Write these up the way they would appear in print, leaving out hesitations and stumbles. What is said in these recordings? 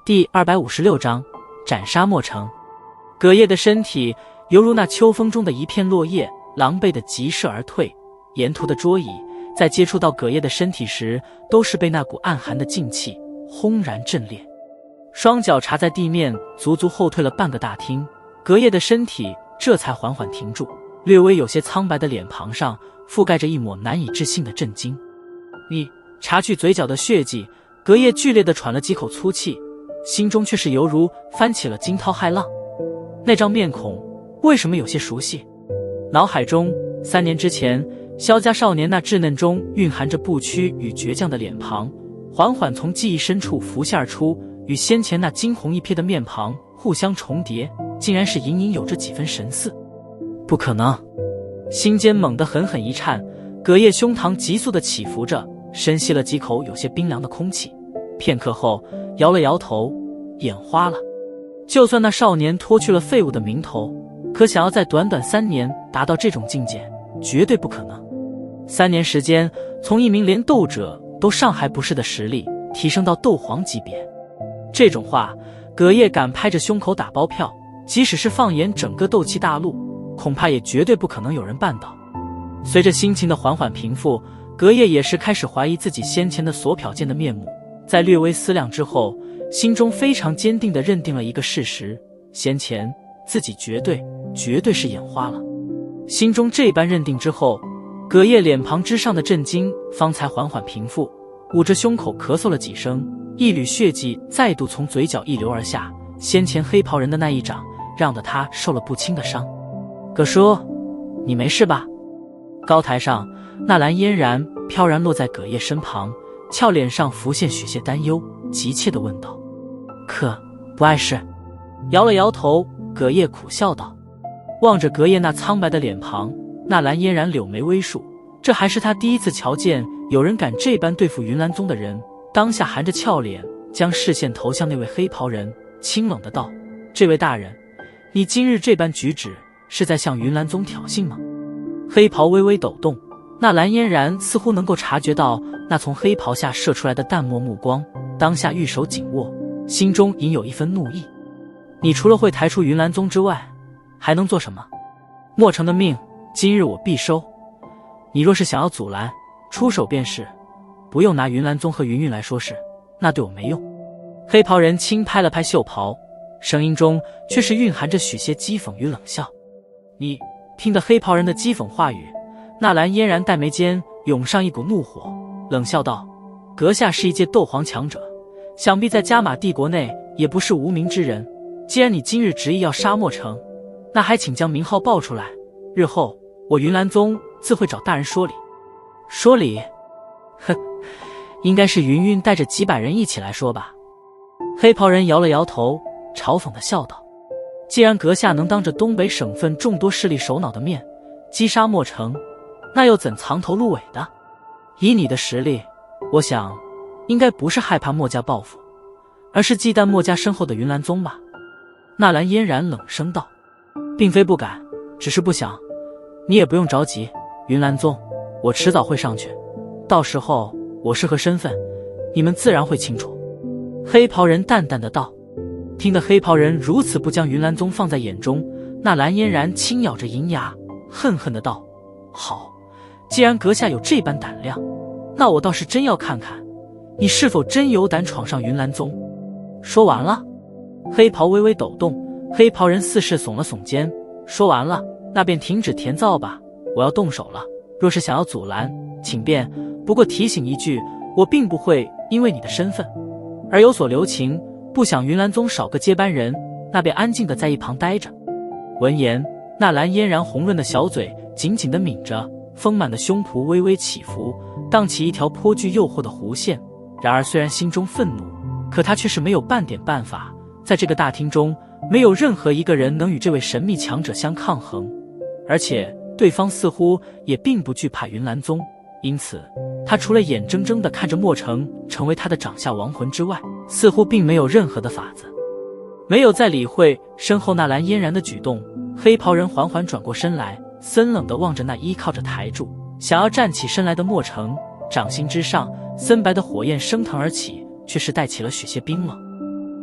第256章斩杀莫城。葛叶的身体犹如那秋风中的一片落叶，狼狈地疾射而退。沿途的桌椅在接触到葛叶的身体时，都是被那股暗寒的劲气轰然震裂。双脚插在地面，足足后退了半个大厅，葛叶的身体这才缓缓停住，略微有些苍白的脸庞上覆盖着一抹难以置信的震惊。你擦去嘴角的血迹，葛叶剧烈地喘了几口粗气，心中却是犹如翻起了惊涛骇浪。那张面孔为什么有些熟悉？脑海中3年之前萧家少年那稚嫩中蕴含着不屈与倔强的脸庞，缓缓从记忆深处浮现而出，与先前那惊鸿一瞥的面庞互相重叠，竟然是隐隐有着几分神似。不可能！心间猛地狠狠一颤，葛叶胸膛急速地起伏着，深吸了几口有些冰凉的空气，片刻后摇了摇头，眼花了。就算那少年脱去了废物的名头，可想要在短短3年达到这种境界，绝对不可能。3年时间，从一名连斗者都尚还不是的实力，提升到斗皇级别，这种话，葛叶敢拍着胸口打包票，即使是放眼整个斗气大陆，恐怕也绝对不可能有人办到。随着心情的缓缓平复，葛叶也是开始怀疑自己先前的所瞟见的面目。在略微思量之后，心中非常坚定地认定了一个事实：先前自己绝对是眼花了。心中这般认定之后，葛叶脸庞之上的震惊方才缓缓平复，捂着胸口咳嗽了几声，一缕血迹再度从嘴角溢流而下。先前黑袍人的那一掌，让得他受了不轻的伤。葛叔，你没事吧？高台上，纳兰嫣然飘然落在葛叶身旁，俏脸上浮现许些担忧，急切地问道：可不碍事？摇了摇头，葛叶苦笑道。望着葛叶那苍白的脸庞，纳兰嫣然柳眉微竖，这还是他第一次瞧见有人敢这般对付云岚宗的人，当下含着俏脸，将视线投向那位黑袍人，清冷的道：这位大人，你今日这般举止，是在向云岚宗挑衅吗？黑袍微微抖动，纳兰嫣然似乎能够察觉到那从黑袍下射出来的淡漠目光，当下玉手紧握，心中隐有一分怒意。你除了会抬出云岚宗之外，还能做什么？莫城的命，今日我必收。你若是想要阻拦，出手便是，不用拿云岚宗和云韵来说事，那对我没用。黑袍人轻拍了拍袖袍，声音中却是蕴含着许些讥讽与冷笑。你听得黑袍人的讥讽话语，纳兰嫣然黛眉间涌上一股怒火，冷笑道：阁下是一介斗皇强者，想必在加玛帝国内也不是无名之人。既然你今日执意要杀莫城，那还请将名号报出来，日后我云岚宗自会找大人说理。说理？哼，应该是云韵带着几百人一起来说吧。黑袍人摇了摇头，嘲讽地笑道：既然阁下能当着东北省份众多势力首脑的面击杀莫城，那又怎藏头露尾的？以你的实力，我想应该不是害怕莫家报复，而是忌惮莫家身后的云岚宗吧。纳兰嫣然冷声道：并非不敢，只是不想。你也不用着急，云岚宗我迟早会上去，到时候我是何身份，你们自然会清楚。黑袍人淡淡的道。听得黑袍人如此不将云岚宗放在眼中，纳兰嫣然轻咬着银牙，恨恨的道：好，既然阁下有这般胆量，那我倒是真要看看你是否真有胆闯上云岚宗。说完了？黑袍微微抖动，黑袍人似是耸了耸肩，说完了，那便停止甜造吧，我要动手了。若是想要阻拦，请便，不过提醒一句，我并不会因为你的身份而有所留情，不想云岚宗少个接班人，那便安静的在一旁待着。闻言，纳兰嫣然红润的小嘴紧紧地抿着，丰满的胸脯微微起伏，荡起一条颇具诱惑的弧线。然而虽然心中愤怒，可他却是没有半点办法。在这个大厅中，没有任何一个人能与这位神秘强者相抗衡，而且对方似乎也并不惧怕云岚宗，因此他除了眼睁睁地看着莫城成为他的掌下亡魂之外，似乎并没有任何的法子。没有再理会身后纳兰嫣然的举动，黑袍人缓缓转过身来，森冷地望着那依靠着台柱想要站起身来的莫城，掌心之上森白的火焰升腾而起，却是带起了许些冰冷。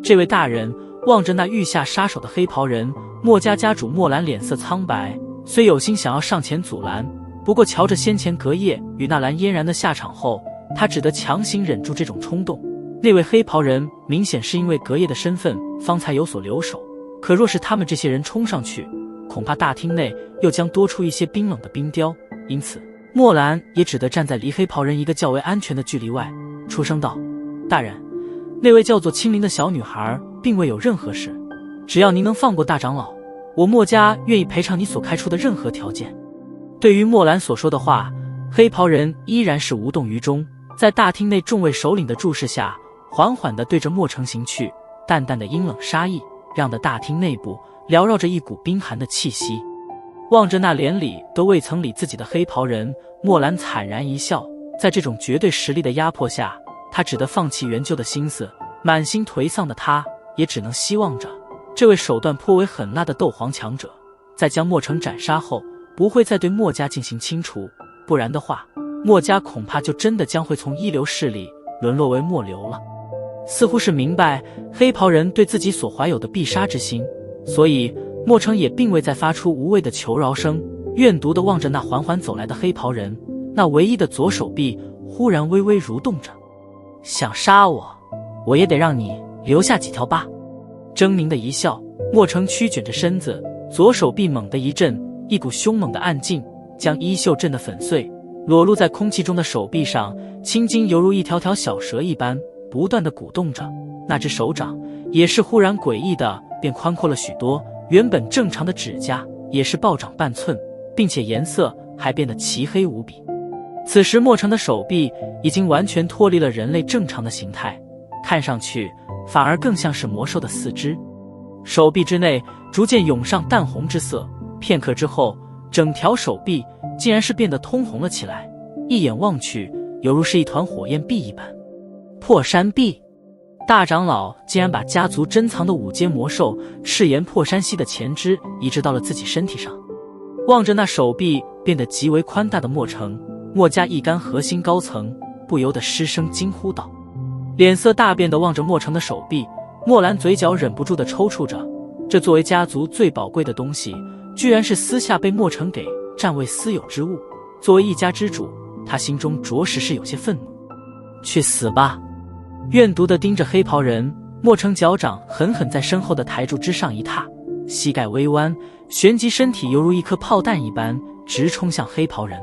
这位大人望着那欲下杀手的黑袍人，墨家家主墨兰脸色苍白，虽有心想要上前阻拦，不过瞧着先前隔夜与纳兰嫣然的下场后，他只得强行忍住这种冲动。那位黑袍人明显是因为隔夜的身份方才有所留守，可若是他们这些人冲上去，恐怕大厅内又将多出一些冰冷的冰雕，因此墨兰也只得站在离黑袍人一个较为安全的距离外，出声道：大人，那位叫做青灵的小女孩并未有任何事，只要您能放过大长老，我墨家愿意赔偿你所开出的任何条件。对于墨兰所说的话，黑袍人依然是无动于衷，在大厅内众位首领的注视下，缓缓地对着墨城行去，淡淡的阴冷杀意让得大厅内部缭绕着一股冰寒的气息。望着那连理都未曾理自己的黑袍人，墨兰惨然一笑。在这种绝对实力的压迫下，他只得放弃援救的心思，满心颓丧的他也只能希望着这位手段颇为狠辣的斗皇强者在将墨城斩杀后不会再对墨家进行清除，不然的话，墨家恐怕就真的将会从一流势力沦落为末流了。似乎是明白黑袍人对自己所怀有的必杀之心，所以墨城也并未再发出无谓的求饶声，怨毒地望着那缓缓走来的黑袍人，那唯一的左手臂忽然微微蠕动着。想杀我，我也得让你留下几条疤。狰狞的一笑，墨城曲卷着身子，左手臂猛地一震，一股凶猛的暗劲将衣袖震得粉碎，裸露在空气中的手臂上，青筋犹如一条条小蛇一般不断地鼓动着。那只手掌也是忽然诡异的便宽阔了许多，原本正常的指甲也是暴长半寸，并且颜色还变得漆黑无比。此时墨城的手臂已经完全脱离了人类正常的形态，看上去反而更像是魔兽的四肢。手臂之内逐渐涌上淡红之色，片刻之后，整条手臂竟然是变得通红了起来，一眼望去犹如是一团火焰壁一般。破山壁，大长老竟然把家族珍藏的5阶魔兽赤炎破山蜥的前肢移植到了自己身体上。望着那手臂变得极为宽大的墨城，墨家一干核心高层不由得失声惊呼道。脸色大变地望着墨城的手臂，墨兰嘴角忍不住地抽搐着，这作为家族最宝贵的东西，居然是私下被墨城给占为私有之物。作为一家之主，他心中着实是有些愤怒。去死吧！怨毒地盯着黑袍人，墨城脚掌狠狠在身后的台柱之上一踏，膝盖微弯，旋即身体犹如一颗炮弹一般直冲向黑袍人。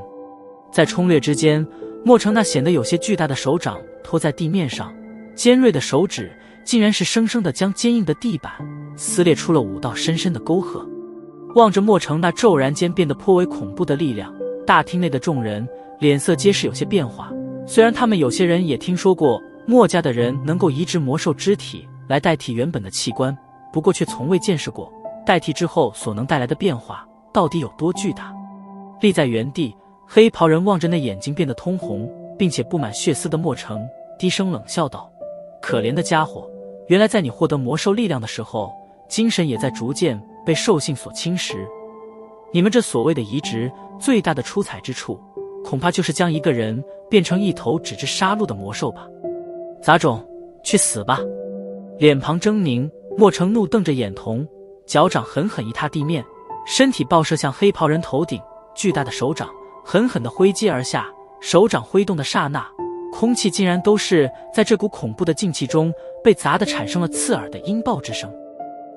在冲掠之间，墨城那显得有些巨大的手掌拖在地面上，尖锐的手指竟然是生生地将坚硬的地板撕裂出了5道深深的沟壑。望着墨城那骤然间变得颇为恐怖的力量，大厅内的众人脸色皆是有些变化。虽然他们有些人也听说过墨家的人能够移植魔兽肢体来代替原本的器官，不过却从未见识过代替之后所能带来的变化到底有多巨大。立在原地，黑袍人望着那眼睛变得通红并且布满血丝的墨城，低声冷笑道：可怜的家伙，原来在你获得魔兽力量的时候，精神也在逐渐被兽性所侵蚀。你们这所谓的移植，最大的出彩之处，恐怕就是将一个人变成一头只知杀戮的魔兽吧。杂种，去死吧！脸庞狰狞，墨城怒瞪着眼瞳，脚掌狠狠一踏地面，身体爆射向黑袍人头顶，巨大的手掌狠狠地挥击而下。手掌挥动的刹那，空气竟然都是在这股恐怖的劲气中被砸得产生了刺耳的音爆之声。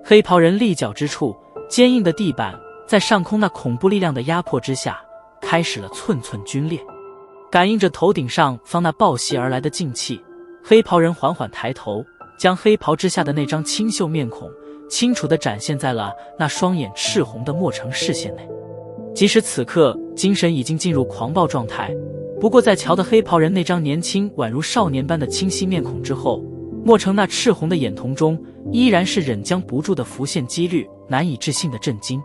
黑袍人立脚之处，坚硬的地板在上空那恐怖力量的压迫之下开始了寸寸皲裂。感应着头顶上方那暴袭而来的劲气，黑袍人缓缓抬头，将黑袍之下的那张清秀面孔清楚地展现在了那双眼赤红的墨城视线内。即使此刻精神已经进入狂暴状态，不过在瞧得黑袍人那张年轻宛如少年般的清晰面孔之后，墨城那赤红的眼瞳中依然是忍将不住的浮现几率难以置信的震惊。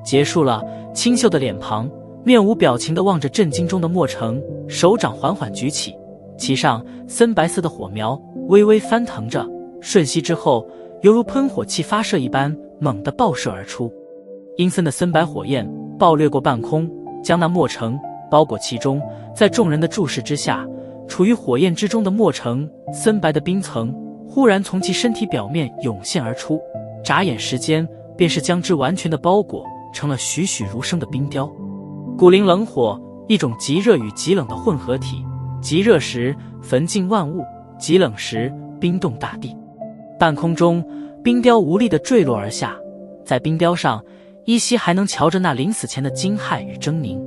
结束了，清秀的脸庞面无表情地望着震惊中的墨城，手掌缓缓举起，其上森白色的火苗微微翻腾着，瞬息之后犹如喷火器发射一般猛地爆射而出。阴森的森白火焰暴掠过半空，将那墨城包裹其中。在众人的注视之下，处于火焰之中的墨城森白的冰层忽忽然从其身体表面涌现而出，眨眼时间便是将之完全的包裹，成了栩栩如生的冰雕。古灵冷火，一种极热与极冷的混合体，极热时焚尽万物，极冷时冰冻大地。半空中，冰雕无力地坠落而下，在冰雕上依稀还能瞧着那临死前的惊骇与狰狞。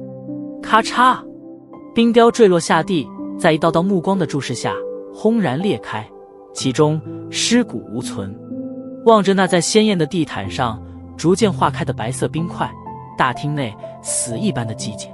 咔嚓，冰雕坠落下地，在一道道目光的注视下轰然裂开，其中尸骨无存。望着那在鲜艳的地毯上逐渐化开的白色冰块，大厅内死一般的寂静。